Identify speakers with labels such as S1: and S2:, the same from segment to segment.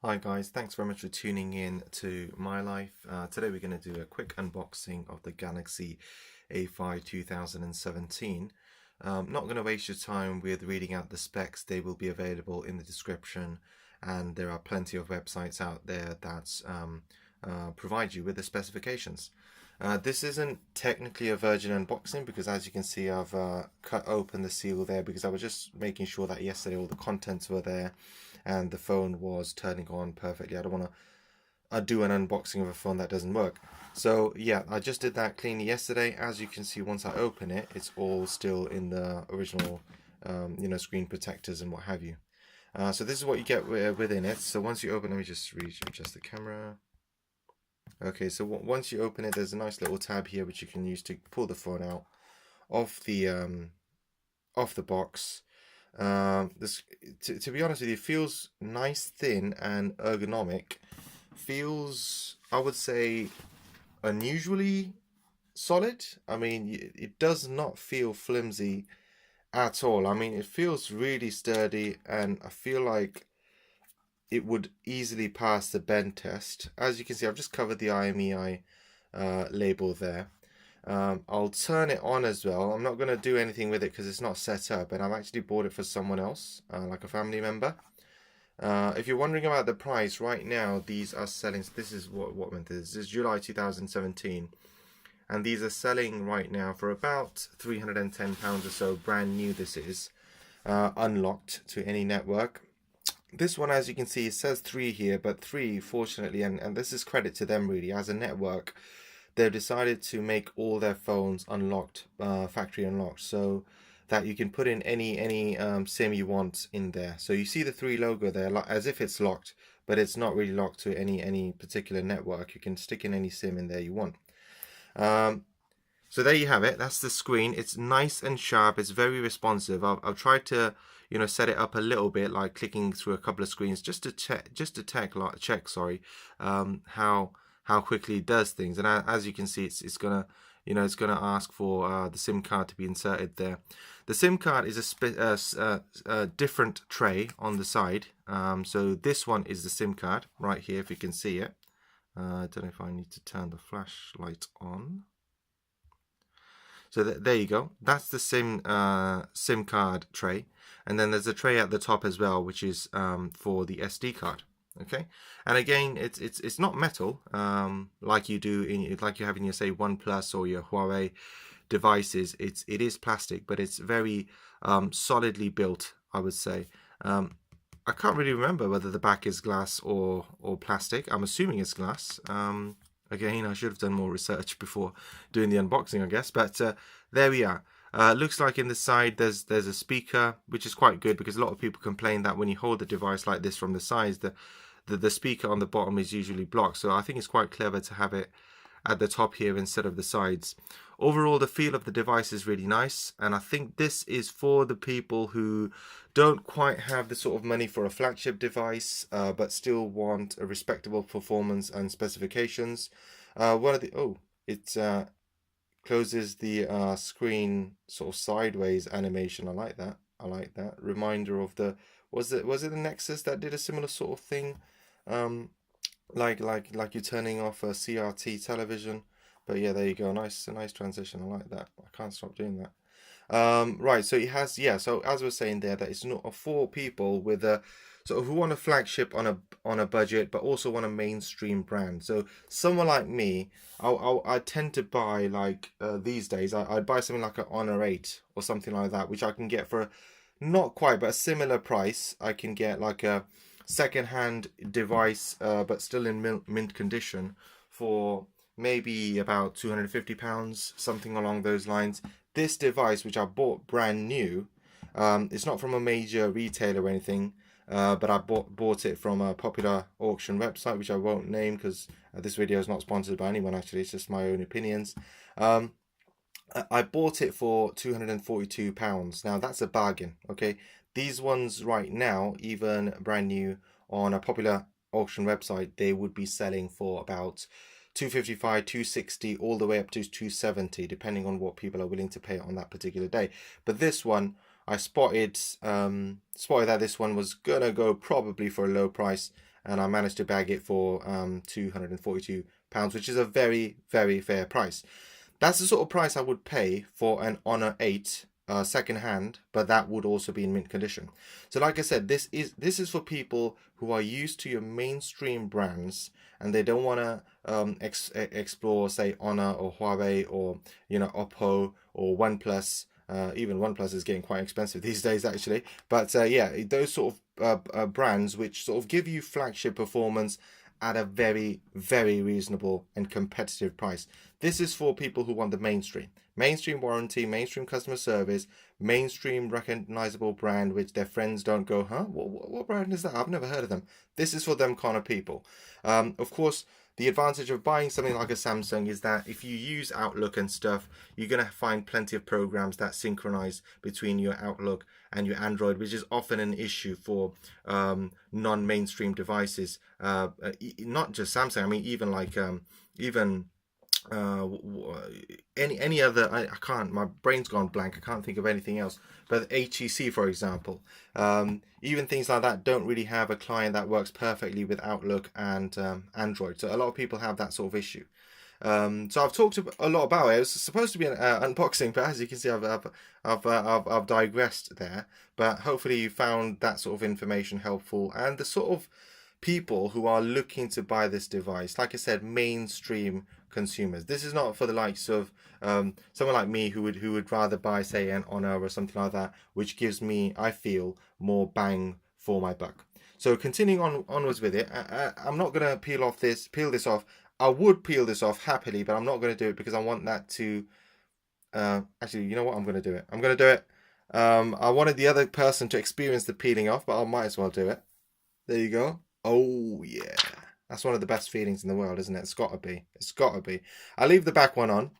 S1: Hi guys, thanks very much for tuning in to my life. Today we're going to do a quick unboxing of the Galaxy A5 2017. Not going to waste your time with reading out the specs. They will be available in the description, and there are plenty of websites out there that provide you with the specifications. This isn't technically a virgin unboxing because, as you can see, I've cut open the seal there because I was just making sure that yesterday all the contents were there and the phone was turning on perfectly. I don't want to do an unboxing of a phone that doesn't work. So yeah, I just did that cleanly yesterday. As you can see, once I open it, it's all still in the original screen protectors and what have you. So this is what you get within it. So once you open, let me just adjust the camera. Okay, so once you open it, there's a nice little tab here which you can use to pull the phone out off the box. To be honest with you, it feels nice, thin, and ergonomic. Feels, I would say, unusually solid. I mean, it does not feel flimsy at all. I mean, it feels really sturdy, and I feel like it would easily pass the bend test. As you can see, I've just covered the IMEI label there. I'll turn it on as well. I'm not going to do anything with it because it's not set up, and I've actually bought it for someone else, like a family member. If you're wondering about the price, right now these are selling. So this is what month is. This is July 2017, and these are selling right now for about £310 or so. Brand new, this is unlocked to any network. This one, as you can see, it says 3 here, but 3, fortunately, and this is credit to them really, as a network, they've decided to make all their phones unlocked, factory unlocked, so that you can put in any SIM you want in there. So you see the 3 logo there, as if it's locked, but it's not really locked to any particular network. You can stick in any SIM in there you want. So there you have it. That's the screen. It's nice and sharp. It's very responsive. I've tried to set it up a little bit, like clicking through a couple of screens just to check how quickly it does things. And as you can see, it's gonna ask for the SIM card to be inserted there. The SIM card is a different tray on the side. So this one is the SIM card right here, if you can see it. I don't know if I need to turn the flashlight on. So there you go. That's the SIM card tray, and then there's a tray at the top as well, which is for the SD card. Okay, and again, it's not metal like you have in your, say, OnePlus or your Huawei devices. It is plastic, but it's very solidly built, I would say. I can't really remember whether the back is glass or plastic. I'm assuming it's glass. Again, I should have done more research before doing the unboxing, I guess. But there we are. Looks like in the side there's a speaker, which is quite good because a lot of people complain that when you hold the device like this from the sides, the speaker on the bottom is usually blocked. So I think it's quite clever to have it at the top here instead of the sides. Overall, the feel of the device is really nice, and I think this is for the people who don't quite have the sort of money for a flagship device, but still want a respectable performance and specifications. It closes the screen sort of sideways animation. I like that. Reminder of the was it the Nexus that did a similar sort of thing? Like you're turning off a CRT television. But yeah, there you go. A nice transition. I like that. I can't stop doing that. Right, so it has, yeah, so as we're saying there, that it's not for people with a sort of who want a flagship on a budget, but also want a mainstream brand. So someone like me, I tend to buy, like these days, I'd buy something like an Honor 8 or something like that, which I can get for not quite, but a similar price. I can get like a second-hand device, but still in mint condition, for maybe about £250, something along those lines. This device, which I bought brand new, it's not from a major retailer or anything, but I bought it from a popular auction website, which I won't name because this video is not sponsored by anyone, actually. It's just my own opinions. I bought it for £242. Now, that's a bargain, okay? These ones right now, even brand new on a popular auction website, they would be selling for about $255, $260, all the way up to $270, depending on what people are willing to pay on that particular day. But this one, I spotted that this one was gonna go probably for a low price, and I managed to bag it for £242, which is a very, very fair price. That's the sort of price I would pay for an Honor 8 second hand, but that would also be in mint condition. So like I said, this is for people who are used to your mainstream brands and they don't want to explore, say, Honor or Huawei or, you know, Oppo or OnePlus. Even OnePlus is getting quite expensive these days, actually. But yeah, those sort of brands which sort of give you flagship performance at a very, very reasonable and competitive price. This is for people who want the mainstream warranty, mainstream customer service, mainstream recognizable brand which their friends don't go, huh, what brand is that? I've never heard of them. This is for them kind of people. Of course, the advantage of buying something like a Samsung is that if you use Outlook and stuff, you're going to find plenty of programs that synchronize between your Outlook and your Android, which is often an issue for non-mainstream devices. Not just Samsung, I mean, even like any other, I can't, my brain's gone blank, I can't think of anything else, but HEC, for example, even things like that don't really have a client that works perfectly with Outlook and Android. So a lot of people have that sort of issue. So I've talked a lot about it. It was supposed to be an unboxing, but as you can see, I've digressed there. But hopefully you found that sort of information helpful, and the sort of people who are looking to buy this device, like I said, mainstream consumers. This is not for the likes of someone like me who would rather buy, say, an Honor or something like that, which gives me, I feel, more bang for my buck. So continuing onwards with it, I'm not going to peel this off. I would peel this off happily, but I'm not going to do it because I want that to actually, you know what, I'm going to do it. I wanted the other person to experience the peeling off, but I might as well do it. There you go. Oh yeah, that's one of the best feelings in the world, isn't it? It's got to be. I'll leave the back one on,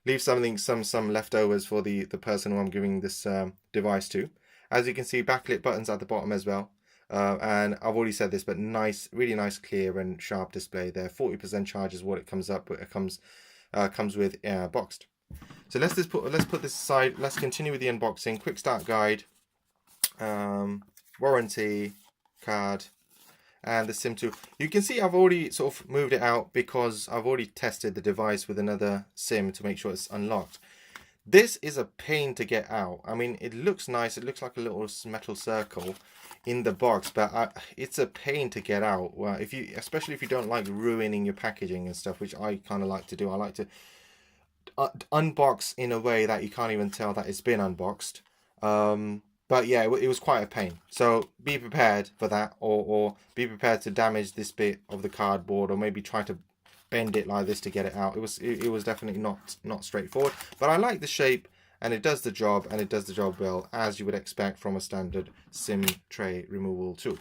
S1: leave some leftovers for the person who I'm giving this device to. As you can see, backlit buttons at the bottom as well. And I've already said this, but nice, really nice, clear and sharp display there. 40% charge is what it comes up with. It comes with boxed. So let's put this aside. Let's continue with the unboxing. Quick start guide, warranty card, and the SIM tool. You can see I've already sort of moved it out because I've already tested the device with another SIM to make sure it's unlocked. This is a pain to get out. I mean, it looks nice. It looks like a little metal circle in the box, but it's a pain to get out. Well, especially if you don't like ruining your packaging and stuff, which I kind of like to do. I like to unbox in a way that you can't even tell that it's been unboxed. But yeah, it was quite a pain. So be prepared for that, or be prepared to damage this bit of the cardboard, or maybe try to bend it like this to get it out. It was definitely not straightforward, but I like the shape, and it does the job, and it does the job well, as you would expect from a standard SIM tray removal tool.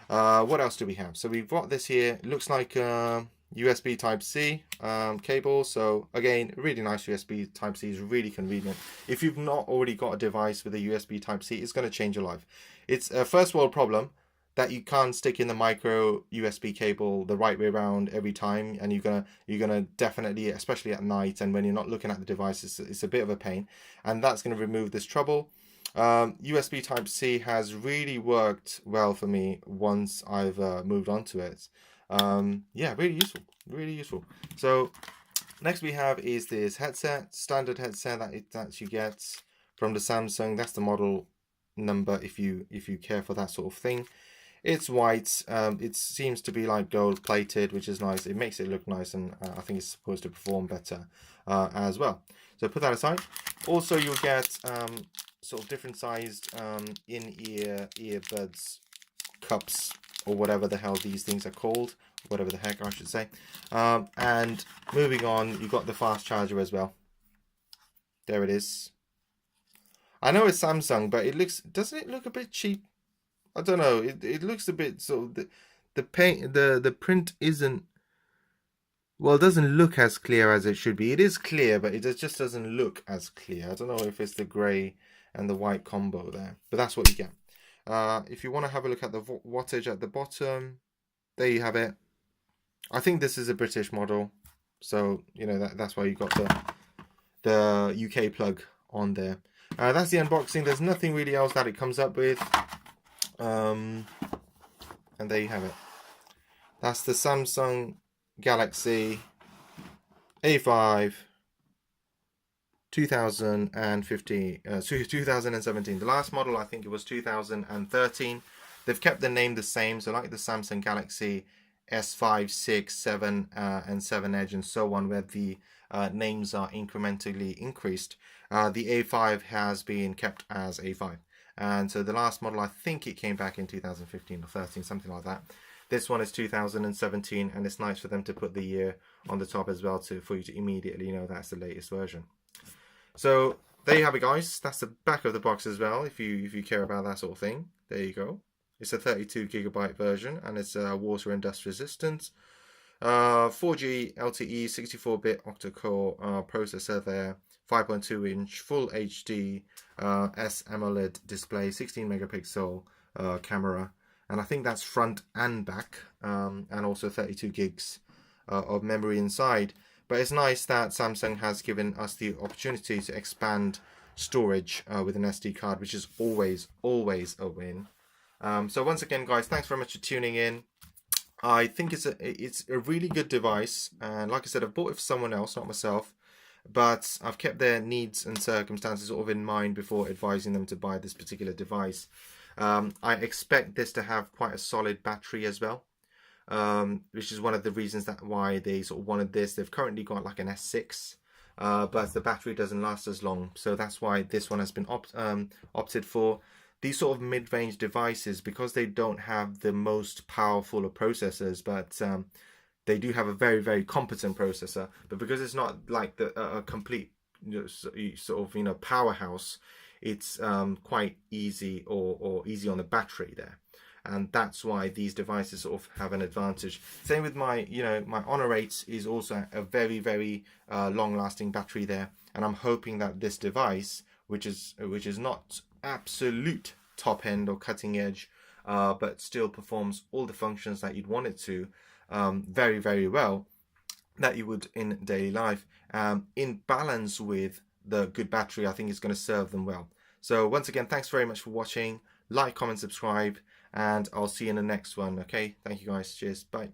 S1: What else do we have? So we've got this here. It looks like USB Type-C cable. So again, really nice. USB Type-C is really convenient. If you've not already got a device with a USB Type-C, it's going to change your life. It's a first world problem that you can't stick in the micro USB cable the right way around every time, and you're gonna definitely, especially at night and when you're not looking at the device, it's a bit of a pain, and that's going to remove this trouble. USB Type-C has really worked well for me once I've moved on to it. Yeah, really useful. So next we have is this headset, standard headset that you get from the Samsung. That's the model number if you care for that sort of thing. It's white. It seems to be like gold plated, which is nice. It makes it look nice, and I think it's supposed to perform better as well. So put that aside. Also, you'll get sort of different sized in-ear earbuds cups, or whatever the hell these things are called, whatever the heck I should say. And moving on, you've got the fast charger as well. There it is. I know it's Samsung, but doesn't it look a bit cheap? I don't know. It looks a bit sort of the print isn't, well, it doesn't look as clear as it should be. It is clear, but it just doesn't look as clear. I don't know if it's the grey and the white combo there, but that's what you get. If you want to have a look at the wattage at the bottom, there you have it. I think this is a British model, so you know that's why you got the UK plug on there. That's the unboxing. There's nothing really else that it comes up with. And there you have it. That's the Samsung Galaxy A5 2017. The last model, I think it was 2013. They've kept the name the same, so like the Samsung Galaxy S5, 6, 7, and 7 Edge and so on, where the names are incrementally increased. The A5 has been kept as A5. And so the last model, I think it came back in 2015 or 13, something like that. This one is 2017, and it's nice for them to put the year on the top as well for you to immediately know that's the latest version. So there you have it, guys. That's the back of the box as well, if you care about that sort of thing. There you go. It's a 32GB version, and it's water and dust resistant. 4G LTE 64-bit octa-core processor there. 5.2-inch Full HD S AMOLED display, 16 megapixel camera, and I think that's front and back, and also 32 gigs of memory inside. But it's nice that Samsung has given us the opportunity to expand storage with an SD card, which is always a win. So once again, guys, thanks very much for tuning in. I think it's a really good device, and like I said, I've bought it for someone else, not myself, but I've kept their needs and circumstances sort of in mind before advising them to buy this particular device. I expect this to have quite a solid battery as well, which is one of the reasons why they sort of wanted this. They've currently got like an S6, but the battery doesn't last as long, so that's why this one has been opted for. These sort of mid-range devices, because they don't have the most powerful of processors, but they do have a very competent processor, but because it's not like a complete sort of powerhouse, it's quite easy or easy on the battery there, and that's why these devices sort of have an advantage. Same with my my Honor 8 is also a very long-lasting battery there, and I'm hoping that this device, which is not absolute top end or cutting edge, but still performs all the functions that you'd want it to very well, that you would in daily life, in balance with the good battery. I think it's going to serve them well. So once again, thanks very much for watching. Like, comment, subscribe, and I'll see you in the next one. Okay, thank you guys. Cheers. Bye.